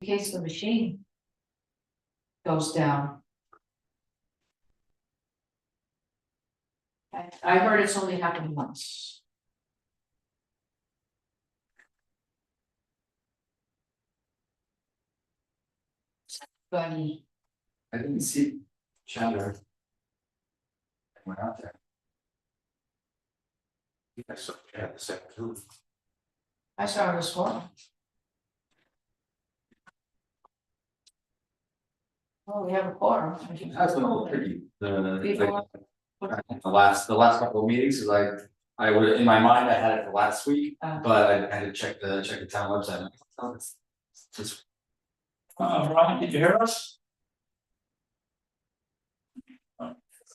in case the machine goes down. I heard it's only happened once. Funny. I didn't see chatter. I went out there. I saw chat the second too. I saw it this morning. Oh, we have a quorum. That's been pretty. Before. The last couple of meetings is like, I would, in my mind, I had it for last week, but I had to check the town website. Oh, it's Ryan, did you hear us?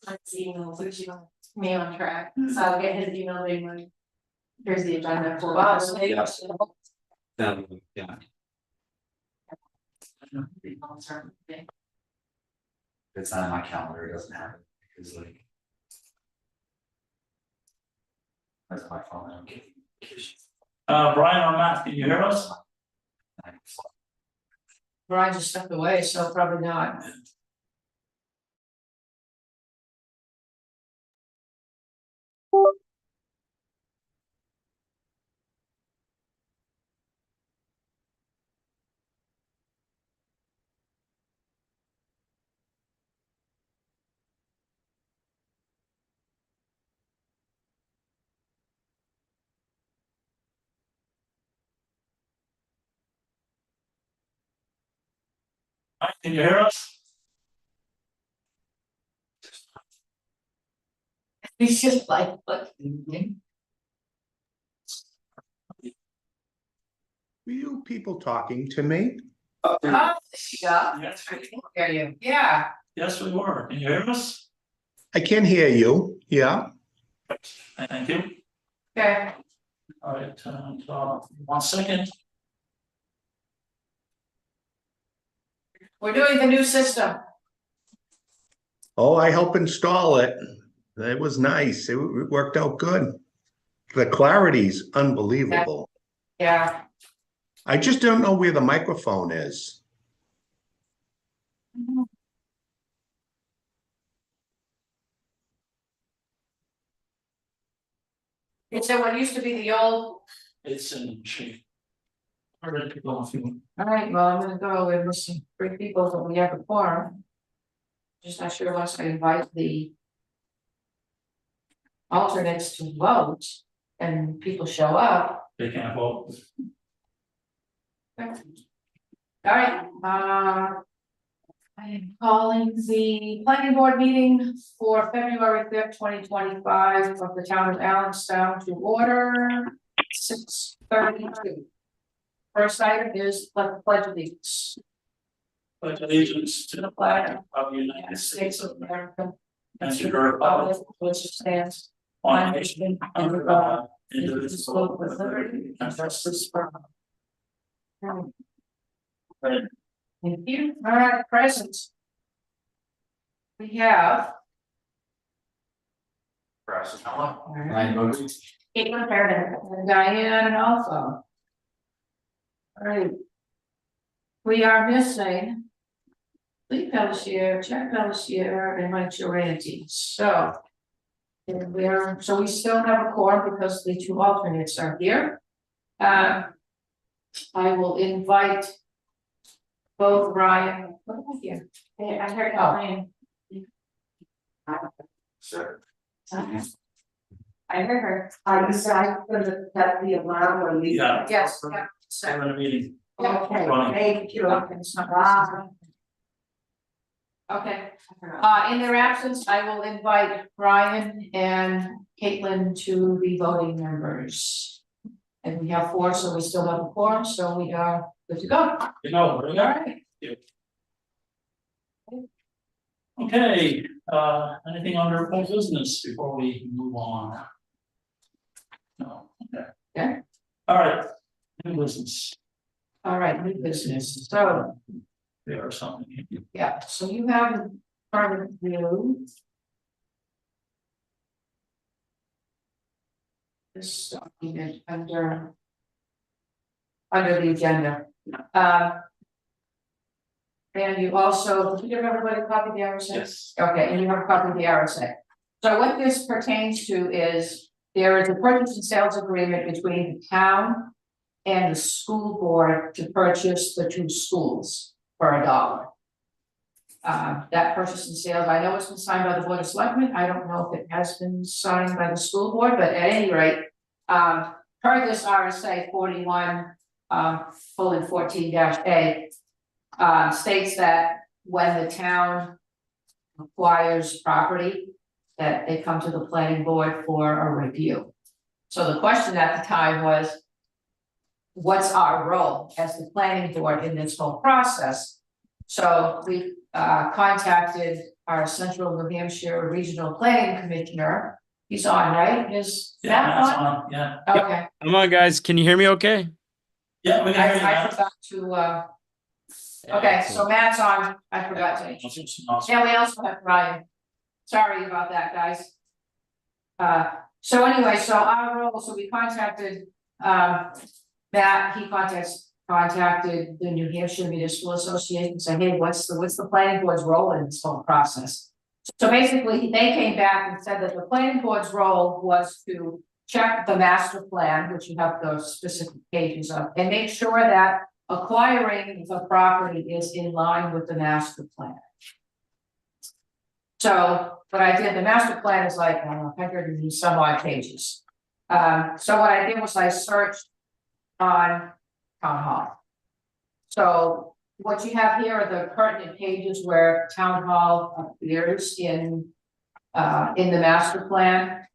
Let's email me on track, so I'll get his email later. Here's the agenda for us. Yeah. It's not in my calendar, it doesn't have it, because like. That's my phone, I don't get. Brian or Matt, can you hear us? Brian just stepped away, so probably not. Can you hear us? He's just like, look. Were you people talking to me? Yeah. Yes, Hear you. Yeah. yes, we were. Can you hear us? I can hear you, yeah. Thank you. Okay. All right, 1 second. We're doing the new system. Oh, I helped install it. It was nice. It worked out good. The clarity's unbelievable. Yeah. I just don't know where the microphone is. It's what used to be the old. It's in shape. All right, people, if you. All right, well, I'm gonna go with missing 3 people, but we have a quorum. Just not sure once I invite the alternates to vote and people show up. They can't vote. All right, I am calling the planning board meeting for February 5th, 2025 of the town of Allenstown to order 6:32. First item is the pledge of allegiance. Pledge allegiance to the flag of the United States of America and to the republic which stands one nation under God, indivisible, with liberty and justice for all. Thank you. All right, present. We have. Ryan Moses. Caitlin Fairden and Diane also. All right. We are missing Lee Pelletier, Jack Pelletier, and Mike Duranty. So we still have a quorum because the 2 alternates are here. I will invite both Ryan. What am I here? Hey, I heard Ryan. Sure. I heard her. I decided to set the alarm or leave. Yeah. Yes. We're Yeah. in a meeting. Okay, Running. thank you. Okay, it's not. Bye. Okay, in their absence, I will invite Brian and Caitlin to be voting members. And we have 4, so we still have a quorum, so we are good to go. You know, we're All there. right. Okay, anything under old business before we move on? No, okay. Okay. All right, new business, All right, new business. So, there or something. yeah, so you have in front of you this document under the agenda. And you also, did you give everybody a copy of the RSA? Yes. Okay, and you have a copy of the RSA. So what this pertains to is, there is a purchase and sales agreement between the town and the school board to purchase the two schools for $1. That purchase and sales, I know it's been signed by the Board of Selectmen, I don't know if it has been signed by the school board, but at any rate, per this RSA 41, fully 14-A, states that when the town acquires property, that they come to the planning board for a review. So the question at the time was, what's our role as the planning board in this whole process? So we contacted our Central New Hampshire Regional Planning Commissioner. He's on, right? Is that That's on? on, yeah. Okay, Come on, guys. Can you hear me okay? Yeah, we can hear you, I Matt. forgot to, okay, so Matt's on, I forgot to. Awesome. Yeah, we also have Ryan. Sorry about that, guys. So anyway, so our role, so we contacted, Matt, he contacted the New Hampshire Municipal Association, and said, hey, what's the planning board's role in this whole process? So basically, they came back and said that the planning board's role was to check the master plan, which you have those specific pages of, and make sure that acquiring the property is in line with the master plan. So what I did, the master plan is like, I don't know, 100 and some odd pages. So what I did was I searched on town hall. So what you have here are the pertinent pages where town hall appears in the master plan.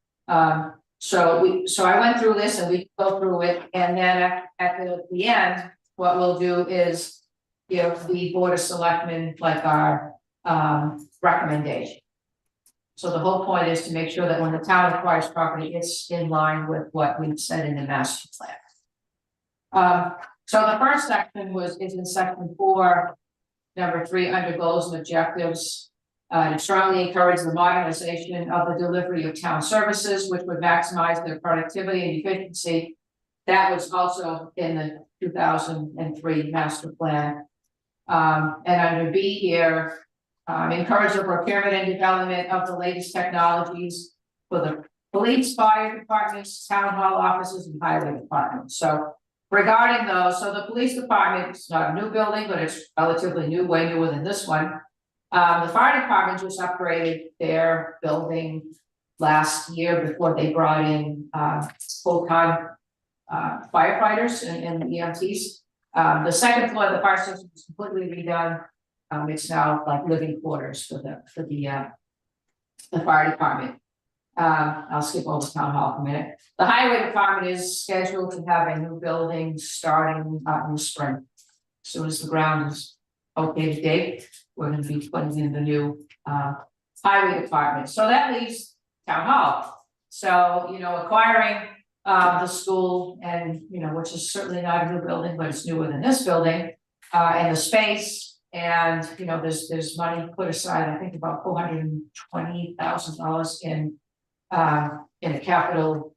So I went through this and we go through it, and then at the end, what we'll do is give the Board of Selectmen like our recommendation. So the whole point is to make sure that when the town acquires property, it's in line with what we've said in the master plan. So the first section is in section 4, number 3, under goals and objectives. To strongly encourage the modernization of the delivery of town services, which would maximize their productivity and efficiency. That was also in the 2003 master plan. And under B here, encourage the procurement and development of the latest technologies for the police, fire departments, town hall offices, and highway departments. So regarding those, so the police department is not a new building, but it's relatively new, way newer than this one. The fire department just upgraded their building last year before they brought in full-time firefighters and EMTs. The second floor of the fire station was completely redone. It's now like living quarters for the fire department. I'll skip over the town hall for a minute. The highway department is scheduled to have a new building starting in the spring. As soon as the ground is okay to dig, we're gonna be putting in the new highway department. So that leaves town hall. So, you know, acquiring the school, and, you know, which is certainly not a new building, but it's newer than this building, and the space, and, you know, there's money put aside, I think about $420,000 in a capital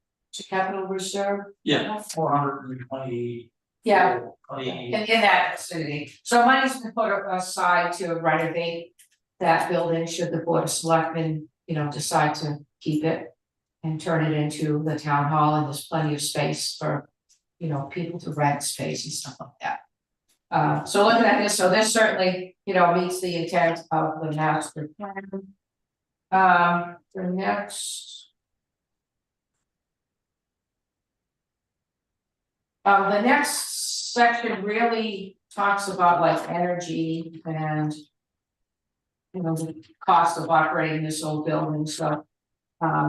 reserve. Yeah, 420. Yeah, 20. in that vicinity. So money's been put aside to renovate that building, should the Board of Selectmen, you know, decide to keep it and turn it into the town hall, and there's plenty of space for, you know, people to rent space and stuff like that. So looking at this, so this certainly, you know, meets the intent of the master plan. The next section really talks about like energy and, you know, the cost of operating this old building. So,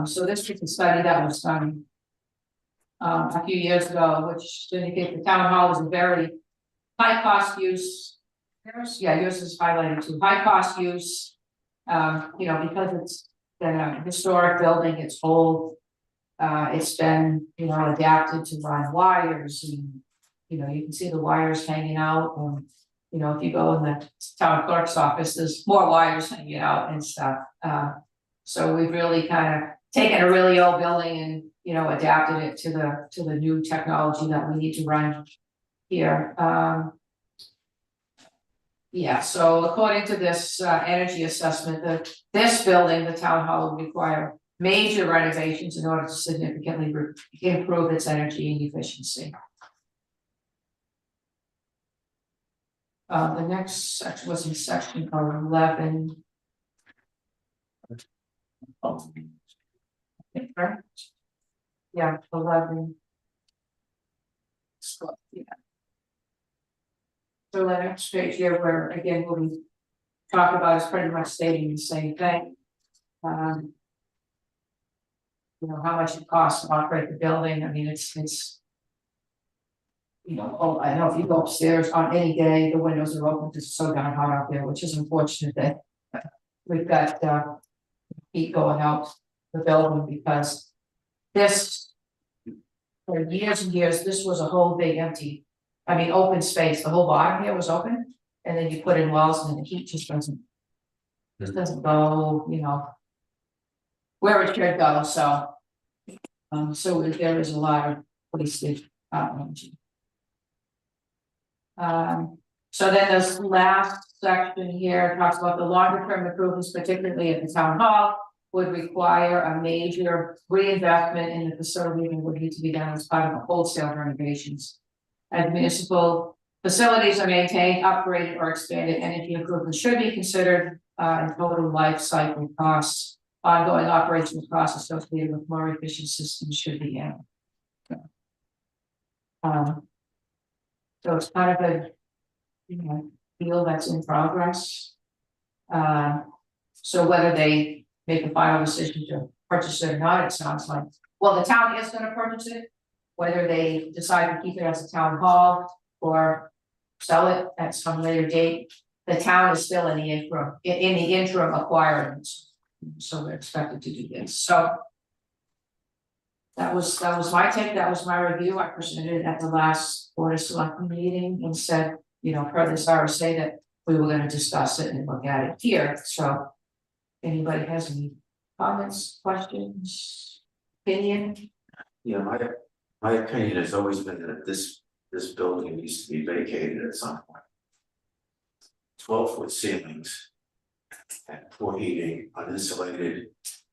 so this was a study that was done a few years ago, which indicates the town hall is a very high cost use. Yeah, yours is highlighted too. High cost use, you know, because it's been a historic building, it's old. It's been, you know, adapted to run wires, and, you know, you can see the wires hanging out, and, you know, if you go in the town clerk's office, there's more wires hanging out and stuff. So we've really kind of taken a really old building and, you know, adapted it to the new technology that we need to run here. Yeah, so according to this energy assessment, this building, the town hall, will require major renovations in order to significantly improve its energy and efficiency. The next section was in section 11. Right? Yeah, 11. Yeah. So the next page here, where again, what we talk about is pretty much stating the same thing. You know, how much it costs to operate the building, I mean, it's. You know, oh, I know if you go upstairs on any day, the windows are open, it's so darn hot out there, which is unfortunate that. We've got heat going out the building because this. For years and years, this was a whole big empty, I mean, open space, the whole bottom here was open. And then you put in walls and the heat just doesn't go, you know. Where it should go, so. So there is a lot of wasted energy. So then this last section here talks about the longer term improvements, particularly at the town hall, would require a major reinvestment in the facility and would need to be done as part of the wholesale renovations. As municipal facilities are maintained, upgraded, or expanded, energy improvements should be considered in total life cycle costs. Ongoing operations costs associated with more efficient systems should be in. So it's kind of a, you know, deal that's in progress. So whether they make a final decision to purchase it or not, it sounds like, well, the town is gonna purchase it. Whether they decide to keep it as a town hall or sell it at some later date, the town is still in the interim acquiring it. So we're expected to do this, so. That was my take, that was my review, I presented it at the last Board of Selectmen meeting and said, you know, per this RSA that we were gonna discuss it and look at it here, so. Anybody has any comments, questions, opinion? Yeah, my opinion has always been that this building needs to be vacated at some point. 12-foot ceilings. And poor heating, uninsulated,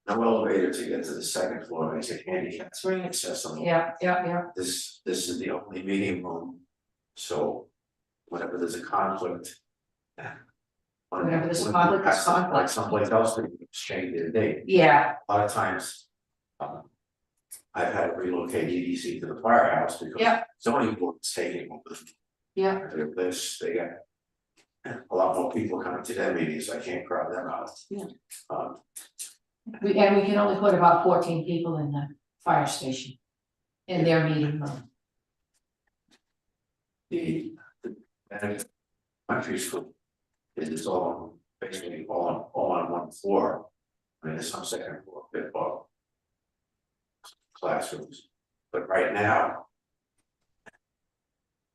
no elevator to get to the second floor, makes it handicapped, it's very accessible. Yeah. This is the only meeting room, so whenever there's a conflict. Whenever there's a conflict, it's conflict. Like someplace else to exchange their date. Yeah, A lot of times. I've had to relocate EDC to the firehouse because. Yeah. Zoning board's taking over. yeah, They got. A lot more people coming to their meetings, I can't crowd them out. Yeah. Um, we can only put about 14 people in the fire station. In their meeting room. the country school. Is all basically all on one floor. I mean, there's some second floor, bit of classrooms, but right now.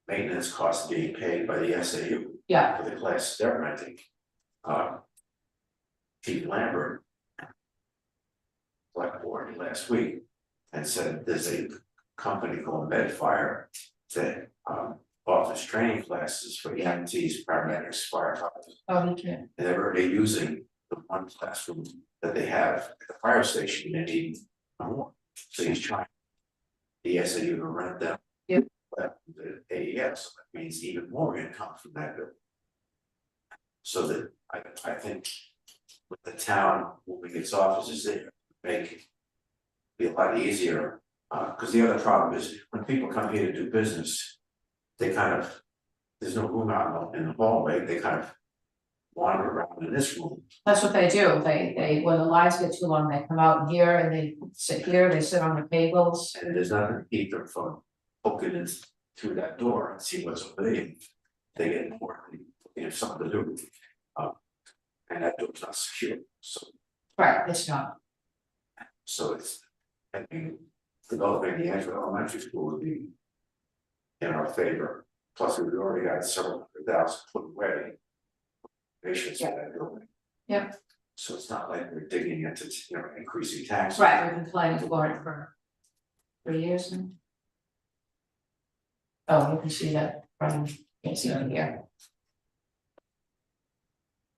Maintenance costs being paid by the SAU. Yeah. For the class they're renting. Chief Lambert. Select board last week and said there's a company called Medfire that offers training classes for EMTs, paramedics, firefighters. Oh, okay. And they're already using the one classroom that they have at the fire station, they need more, so he's trying. The SAU to rent them. Yep. But the AES, so that means even more income from that building. So that I think with the town moving its offices there, make it be a lot easier, because the other problem is when people come here to do business, they kind of, there's no room out in the hallway, they kind of wander around in this room. That's what they do. They when the lines get too long, they come out here and they sit here, they sit on the tables. And there's nothing to keep them from poking in through that door and see what's over there. They get bored, they have something to do. And that door's not secure, so Right, it's not. it's, I think, developing the Asheville Elementary School would be in our favor, plus we've already got several $100,000 put away. Patients in that building. Yep. So it's not like we're digging into, increasing taxes. Right, we've been planning for it for 3 years now. Oh, you can see that from, can't see it here.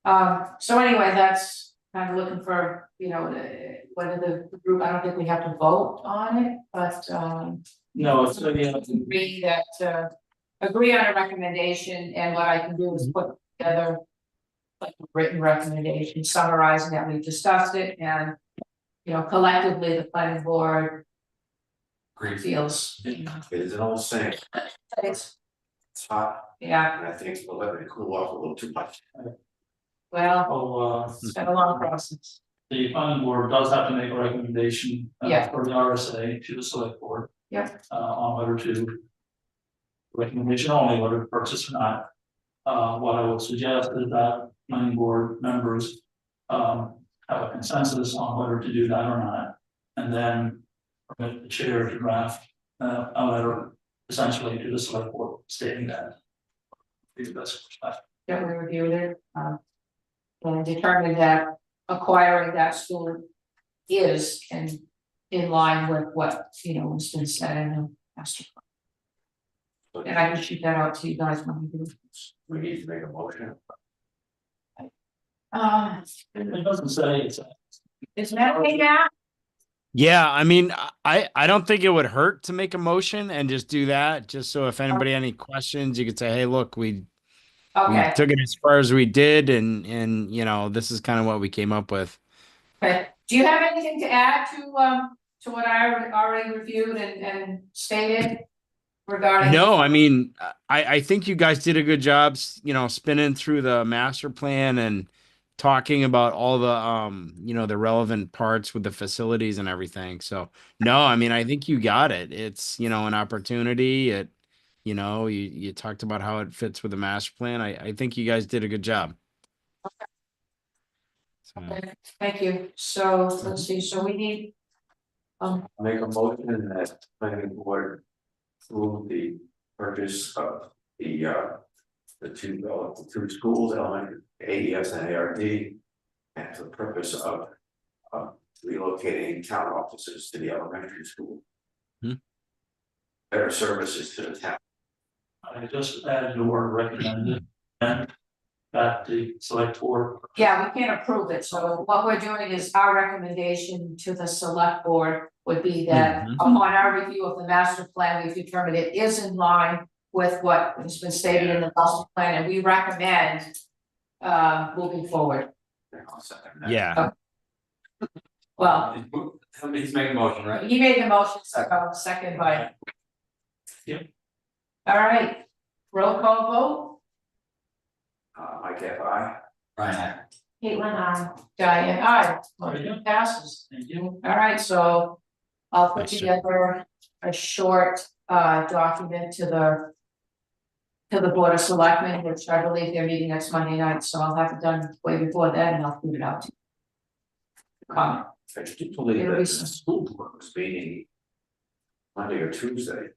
So anyway, that's kind of looking for, you know, whether the group, I don't think we have to vote on it, but, No, it's gonna be, agree that, agree on a recommendation, and what I can do is put together like a written recommendation summarizing that we've discussed it, and, you know, collectively, the planning board Great. feels. It's an old saying, It's, it's hot, yeah, and I think we'll let it cool off a little too much. well, oh, it's been a long process. the planning board does have to make a recommendation. Yeah. For the RSA to the select board. Yep. On whether to. Recommendation only, whether to purchase or not. What I would suggest is that planning board members. Have a consensus on whether to do that or not. And then permit the chair to draft, a letter essentially to the select board stating that. Be the best perspective. That we reviewed it, and determined that acquiring that school is in line with what, you know, has been said in the master plan. And I can shoot that out to you guys when we do. We need to make a motion. It doesn't say it's. Is that okay now? Yeah, I mean, I don't think it would hurt to make a motion and just do that, just so if anybody had any questions, you could say, hey, look, we Okay, took it as far as we did, and you know, this is kind of what we came up with. okay. Do you have anything to add to what I already reviewed and stated regarding? No, I mean, I think you guys did a good job, you know, spinning through the master plan and talking about all the you know, the relevant parts with the facilities and everything. So, no, I mean, I think you got it. It's, you know, an opportunity. You know, you talked about how it fits with the master plan. I think you guys did a good job. So, Okay, thank you. So let's see, so we need, Make a motion that planning board approve the purchase of the two schools, elementary, AES and ARD. And for the purpose of relocating town offices to the elementary school. Hmm. Better services to the town. I just added the word recommended and that the select board. yeah, we can't approve it, so what we're doing is our recommendation to the select board would be that Mhm. upon our review of the master plan, we've determined it is in line with what has been stated in the master plan, and we recommend moving forward. And I'll second that. yeah. Well, He's making a motion, right? he made the motion, so second by. Yep. All right, roll call vote, Mike, aye. Brian, Caitlin, Diane, aye, Very motion good. passes. Thank you. All right, so I'll put Nice job. together a short document to the Board of Selectmen, which I believe they're meeting next Monday night, so I'll have it done way before then, and I'll put it out to you. Comment. I do believe It'll that be the some- school board was meeting Monday or Tuesday.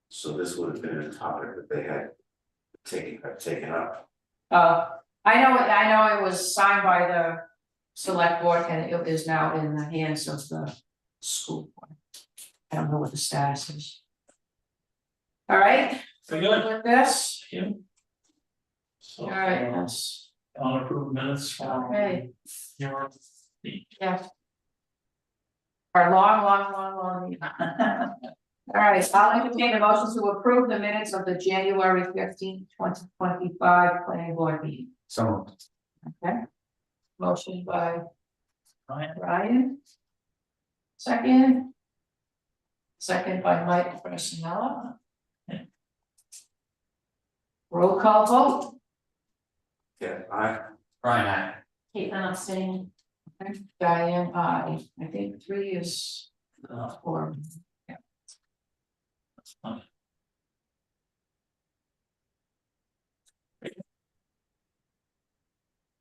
So this would have been a topic that they had taken up. I know it was signed by the select board, and it is now in the hands of the school board. I don't know what the status is. All right, Very good. with this, Thank you. So, all right, that's, on approved minutes from. Okay. Your. yeah. Our long meeting. All right, I'll entertain a motion to approve the minutes of the January 15th, 2025 planning board meeting. so Okay. Motion by Ryan. Ryan. Second. Second by Mike Personella. Roll call vote. Yeah, I, Brian, Caitlin, abstaining. Diane, I think 3 is Uh, 4. that's fine.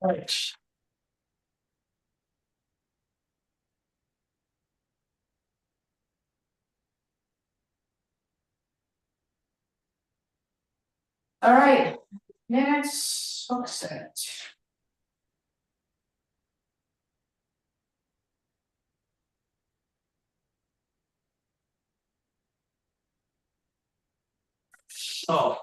Right. All right, minutes, focus it. So.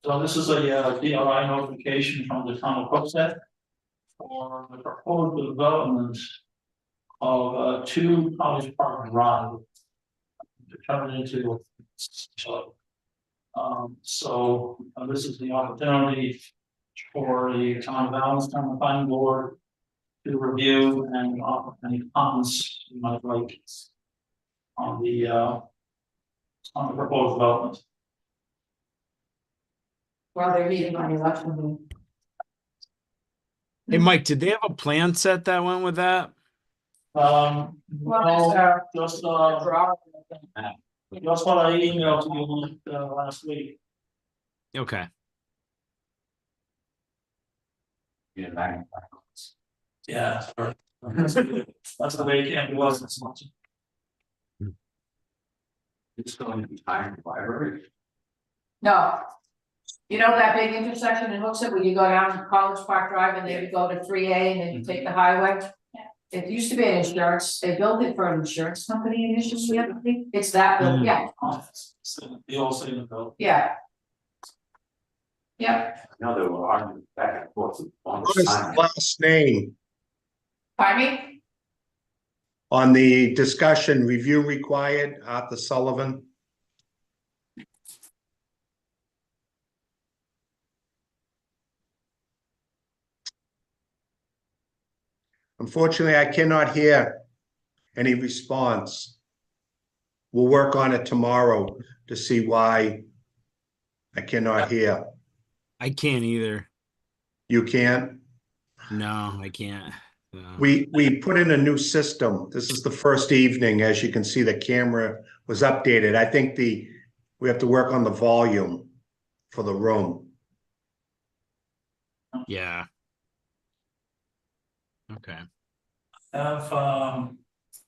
So this is a DRI notification from the town of Hooksett for the proposed development of 2 College Park Drive. To turn into. This is the opportunity for the town of Allenstown planning board to review and offer any comments you might like on the proposed development. While they're meeting on the election week. Hey, Mike, did they have a plan set that went with that? Well, No, just draw. that's what I emailed to you last week. Okay. Yeah, back. Yeah, sorry. That's the way it can be, wasn't so much. It's going to be time in the library. No. You know that big intersection in Hooksett where you go down to College Park Drive and then you go to 3A and then you take the highway? It used to be an insurance, they built it for an insurance company initially, I think. It's that, built, yeah, The old statement bill. yeah. Yep, No, they were arguing back and forth on What the is the sign. last name pardon me? on the discussion review required, Arthur Sullivan? Unfortunately, I cannot hear any response. We'll work on it tomorrow to see why I cannot hear. I can't either. You can't? No, I can't. No. We put in a new system. This is the first evening. As you can see, the camera was updated. I think we have to work on the volume for the room. Yeah. Okay. Have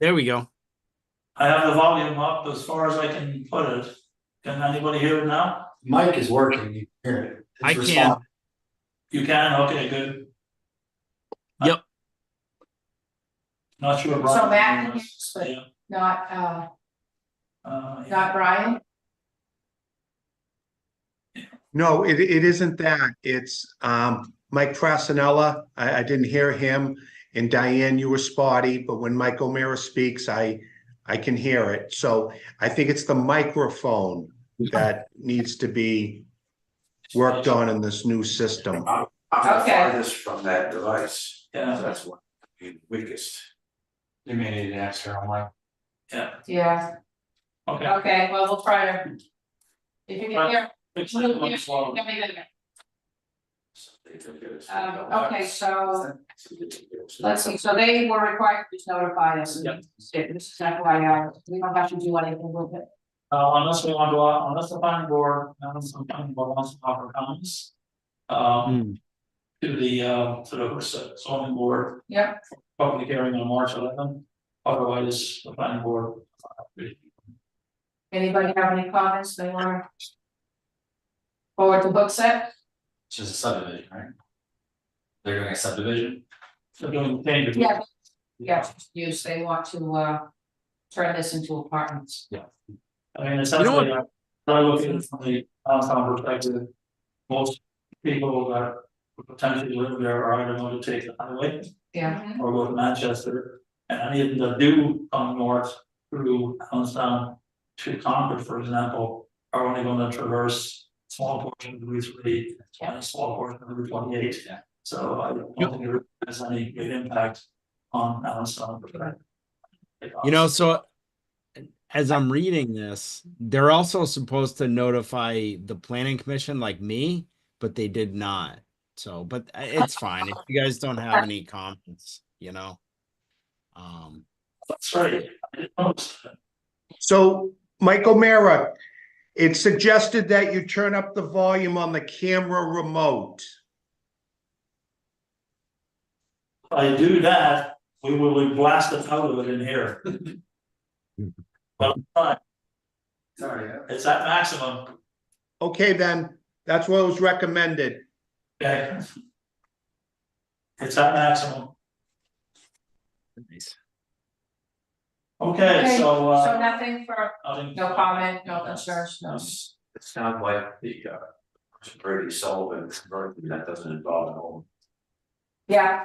There we go. I have the volume up as far as I can put it. Can anybody hear it now? Mike is working, you hear it. His I can. response- You can, okay, good. Yep. Not sure. So Brian Matt can is. hear us, but Yeah. not, Yeah. not Brian? No, it isn't that. It's Mike Prasinella. I didn't hear him. And Diane, you were spotty, but when Mike O'Meara speaks, I can hear it. So I think it's the microphone that needs to be worked on in this new system. I'm the Okay. farthest from that device. Yeah. That's what the weakest. You may need an external mic. Yeah, Yeah, okay. okay, well, we'll try to. If you can hear. Fix we'll that one hear- slow. let me get it. They took it. Okay, so let's see, so they were required to notify us. Yep. This is FYI, we don't have to do anything with it. Unless we want to, unless the planning board, some planning board wants to offer comments. Hmm. To the zoning board, Yep, public hearing on March 11th. Otherwise, the planning board. anybody have any comments they want? Forward to Hooksett? It's just a subdivision, right? They're doing a subdivision. So doing changes. Yeah. Yeah, use, they want to turn this into apartments. I mean, essentially, I look at it from the downtown perspective. Most people that would potentially live there are either going to take the highway Yeah. or go to Manchester. And any of them that do come north through Allenstown to Concord, for example, are only going to traverse small portion of Route 3 and a small portion of Route 28. Yeah. So I don't think it has any great impact on Allenstown. You know, so as I'm reading this, they're also supposed to notify the planning commission like me, but they did not. So, but it's fine if you guys don't have any comments, you know. That's right. I didn't notice that. So Mike O'Meara, it's suggested that you turn up the volume on the camera remote. If I do that, we will be blasted out of it in here. But fine, Sorry. it's at maximum, Okay, then, that's what was recommended. okay? It's at maximum, Nice. okay, so So nothing for, nothing. no comment, no concerns, no. It sounds like the Brady Sullivan, converting, that doesn't involve an home. Yeah.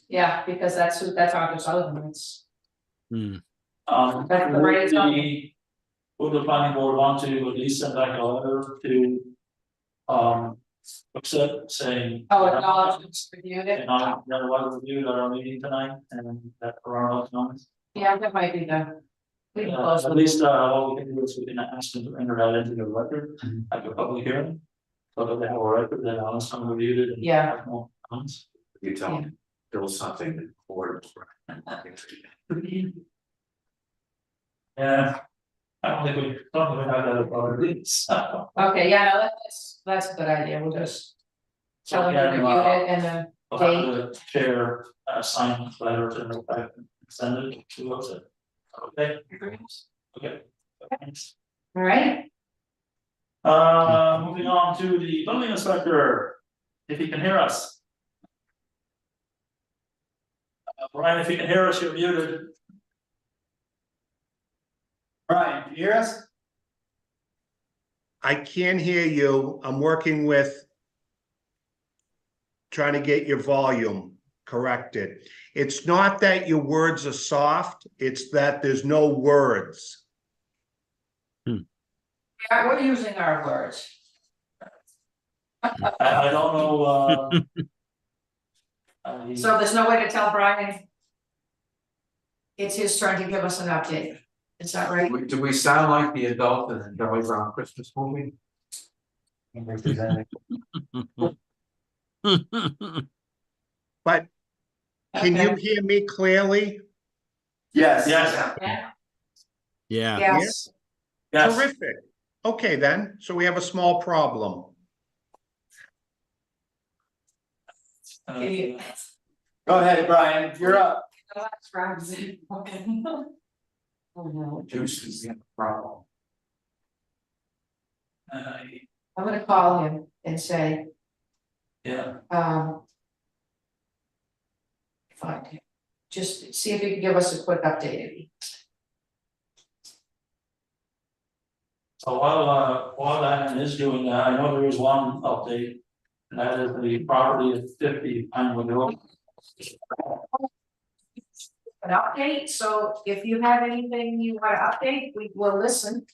Yeah, because that's Arthur Sullivan, it's, Hmm. That's the right Would the planning board want to at least send back a letter to, accept saying. acknowledgements reviewed it. And I, the letter reviewed at our meeting tonight, and that for our comments. Yeah, that might be we can close At with least, all we can do is we can ask them to enter that into the record, at the public hearing. So that they have a record that honest someone reviewed it. And Yeah. have more comments. You tell them, there was something that board. Yeah. I don't think we have that about so. Okay, yeah, no, that's a good idea, we'll just. Tell them to Yeah, review it and then, I'll have the chair, sign the letter to the effect and send it to us. Okay. Okay. Thanks. all right, Moving on to the building inspector, if he can hear us. Brian, if you can hear us, you're muted. Brian, can you hear us? I can't hear you. I'm working with trying to get your volume corrected. It's not that your words are soft, it's that there's no words. yeah, we're using our words. I don't know, So there's no way to tell Brian. It's his turn to give us an update, is that right? Do we sound like the adult in the Charlie Brown Christmas movie? But can you Okay. hear me clearly? Yes. Yes. Yeah. Yeah. Yes, Yes. Terrific. Okay, then, so we have a small problem. Okay. Go ahead, Brian, you're up. That's right. Okay. Oh, no. Juice is the problem. I'm gonna call him and say, Yeah, if I can, just see if he can give us a quick update. so while that is doing that, I know there is one update. And that is the property at 50 Pinewood Road. An update, so if you have anything you wanna update, we will listen.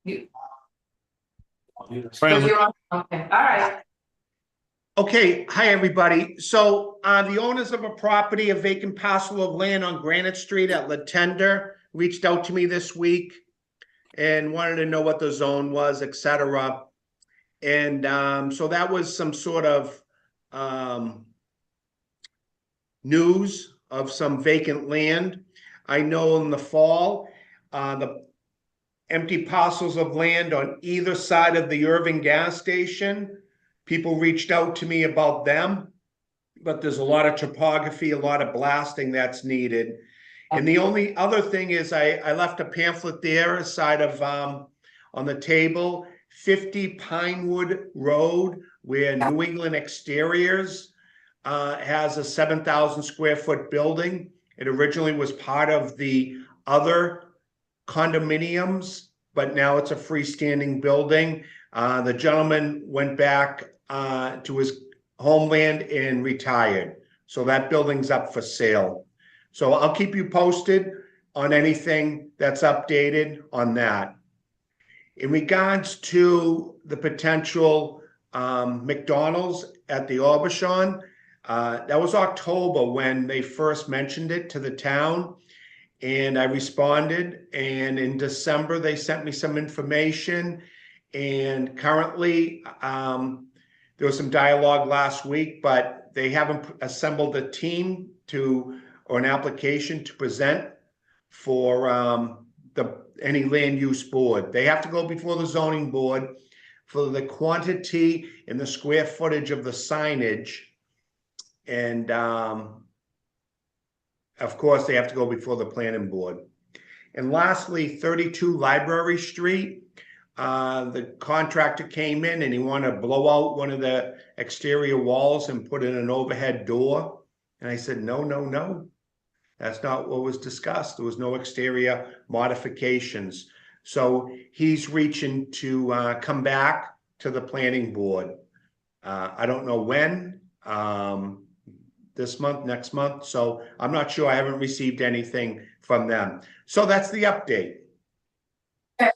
You, Brian, you're on, okay, all right, Okay, hi, everybody. So the owners of a property, a vacant parcel of land on Granite Street at La Tender, reached out to me this week and wanted to know what the zone was, et cetera. And so that was some sort of news of some vacant land. I know in the fall, the empty parcels of land on either side of the Irving gas station, people reached out to me about them, but there's a lot of topography, a lot of blasting that's needed. And the only other thing is I left a pamphlet there aside of on the table, 50 Pinewood Road, where New England Exteriors has a 7,000 square foot building. It originally was part of the other condominiums, but now it's a freestanding building. The gentleman went back to his homeland and retired. So that building's up for sale. So I'll keep you posted on anything that's updated on that. In regards to the potential McDonald's at the Aubuchon, that was October when they first mentioned it to the town. And I responded, and in December, they sent me some information. And currently, there was some dialogue last week, but they haven't assembled a team or an application to present for any land use board. They have to go before the zoning board for the quantity and the square footage of the signage. And of course, they have to go before the planning board. And lastly, 32 Library Street. The contractor came in and he wanted to blow out one of the exterior walls and put in an overhead door. And I said, no. That's not what was discussed. There was no exterior modifications. So he's reaching to come back to the planning board. I don't know when, this month, next month, so I'm not sure. I haven't received anything from them. So that's the update. Thank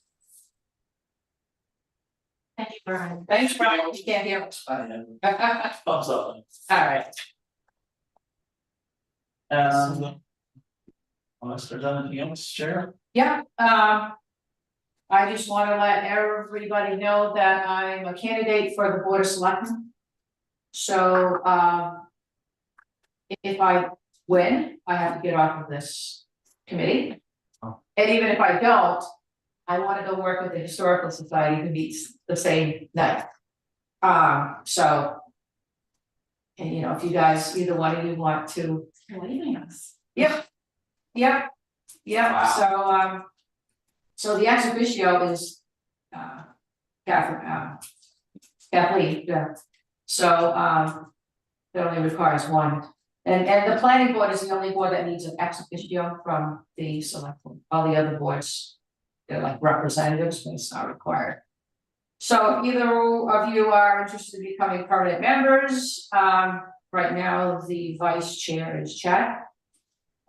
you, Brian. Thanks, Brian. You can't hear us. Thumbs up. All right. Unless there's anything else, Chair? Yeah, I just want to let everybody know that I'm a candidate for the Board of Selectmen. So, if I win, I have to get off of this committee. Oh. And even if I don't, I want to go work with the Historical Society who meets the same night. So. And you know, if you guys, either one of you want to. Leaving us. Yeah. Yeah. Yeah, Wow. so the ex officio is, Kathleen, yeah. So, it only requires one. And the planning board is the only board that needs an ex officio from the select board. All the other boards, they're like representatives, but it's not required. So if either of you are interested in becoming permanent members, right now the vice chair is Chad.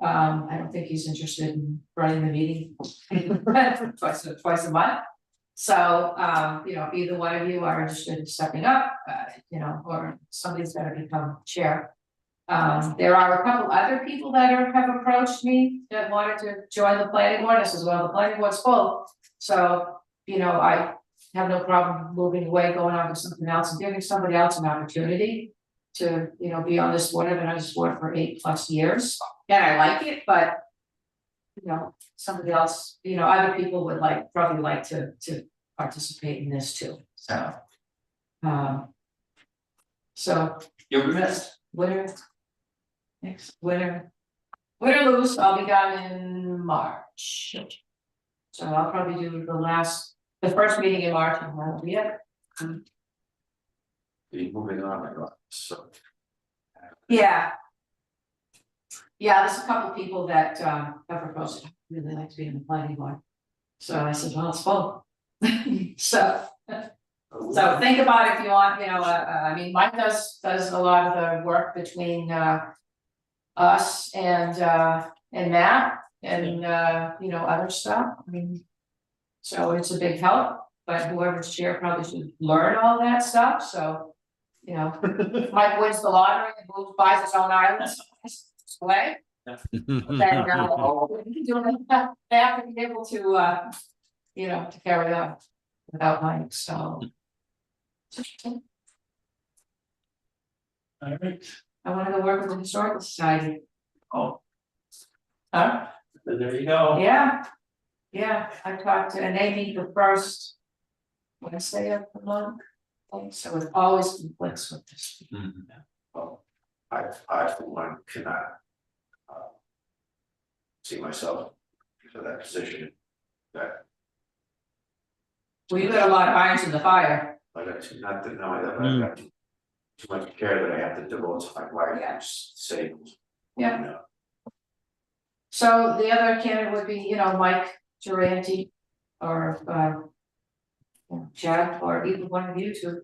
I don't think he's interested in running the meeting twice a month. So, you know, if either one of you are interested in stepping up, you know, or somebody's gonna become chair. There are a couple other people that have approached me that wanted to join the planning board. I says, well, the planning board's full. So, you know, I have no problem moving away, going on to something else and giving somebody else an opportunity to, you know, be on this board. I've been on this board for 8+ years. And I like it, but. You know, somebody else, you know, other people would probably like to participate in this too, so. So, You'll be missed. winner. Next winner. Win or lose, I'll be down in March. So I'll probably do the first meeting in March, and that'll be it. Be moving on, I got, so. Yeah. Yeah, there's a couple people that have proposed, really like to be in the planning board. So I said, well, it's full. So think about it if you want, you know, I mean, Mike does a lot of the work between us and Matt and you know, other stuff. I mean, so it's a big help, but whoever's chair probably should learn all that stuff, so, you know, Mike wins the lottery and moves, buys his own islands away. Then they have to be able to you know, to carry on without Mike, so. All right. I wanna go work with the Historical Society. Oh, Huh? there you go. Yeah. Yeah, I talked to, and they meet the first Wednesday of the month, so it always conflicts with this. Well, I for one cannot. See myself for that position, that Well, you got a lot of irons in the fire. I got to, not that, no, I've got too much care that I have to devote to my wife, Yeah. say. Yeah. You know, So the other candidate would be, you know, Mike Durante or Chad, or either one of you to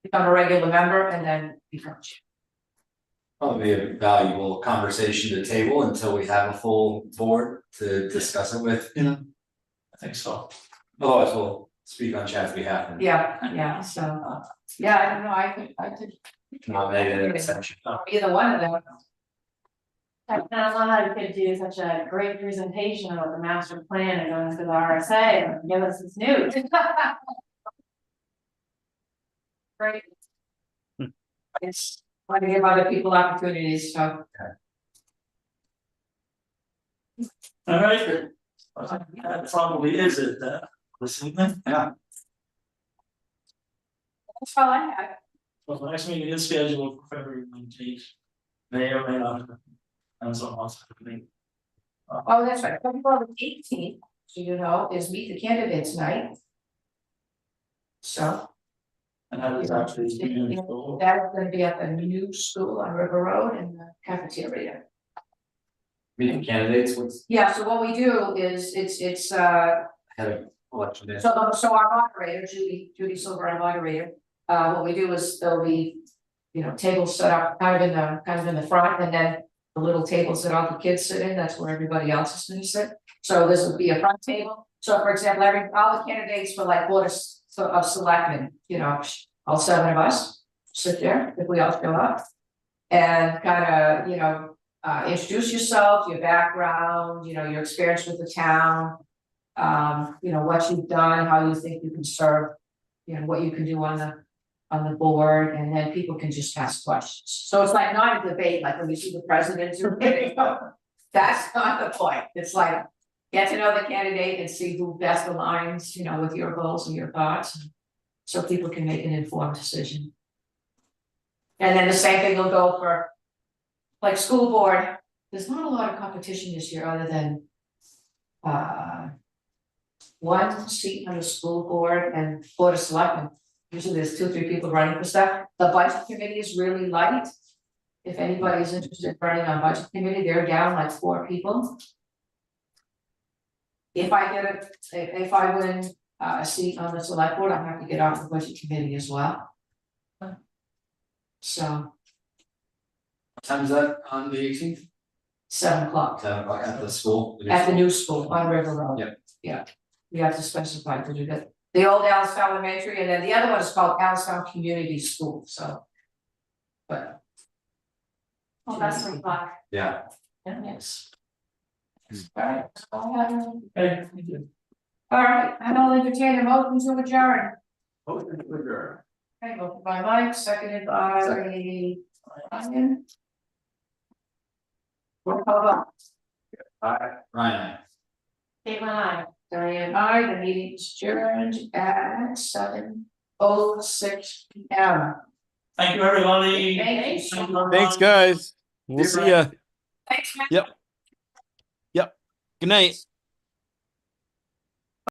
become a regular member and then become chair. Probably a valuable conversation to table until we have a full board to discuss it with, you know. I think so. Otherwise, we'll speak on Chad's behalf and Yeah, so, yeah, I don't know, I could nominate an exception. either one of them. I don't know how you could do such a great presentation about the master plan and going to the RSA and give us this news. Great. It's want to give other people opportunities, so. All right. That probably is it, this evening. Yeah. That's all I have. Well, the next meeting is scheduled for February 19th. May or may not. And so on. Oh, that's right, February 18th, so you know, is meet the candidates night. So. And that is actually. That's gonna be at the new school on River Road in the cafeteria. Meeting candidates, what's, Yeah, so what we do is it's ahead of election day. So our moderator, Judy Silver, our moderator, what we do is there'll be, tables set up kind of in the front, and then the little tables that all the kids sit in, that's where everybody else is gonna sit. So this will be a front table. So for example, all the candidates for like board of selectmen, all 7 of us sit there if we all show up. And kind of, introduce yourself, your background, your experience with the town. What you've done, how you think you can serve, what you can do on the board, and then people can just ask questions. So it's like not a debate, like when we see the president do it. That's not the point. It's like, get to know the candidate and see who best aligns, with your goals and your thoughts. So people can make an informed decision. And then the same thing will go for like school board. There's not a lot of competition this year other than one seat on the school board and board of selectmen. Usually there's 2 or 3 people running for stuff. The budget committee is really light. If anybody's interested in running on budget committee, they're down like 4 people. If I win a seat on the select board, I have to get off the budget committee as well. So What time is that on the 18th? 7 o'clock 7 o'clock at the school? at the new school on River Road. Yep. Yeah, we have to specify to do that. The old Allenstown Elementary, and then the other one is called Allenstown Community School, so. But. Oh, that's some fun. Yeah. Yes. Alright, all Okay, thank you. right, and I'll entertain a motion to adjourn. Motion to adjourn. Okay, motion by Mike, seconded by Ryan. Roll call vote. Ryan, Caitlin, I. Diane, aye, the meeting is adjourned at 7:06 PM. Thank you, everybody. Thanks. Thank you, everyone. Thanks, guys. We'll see ya. Thanks, man. Good night.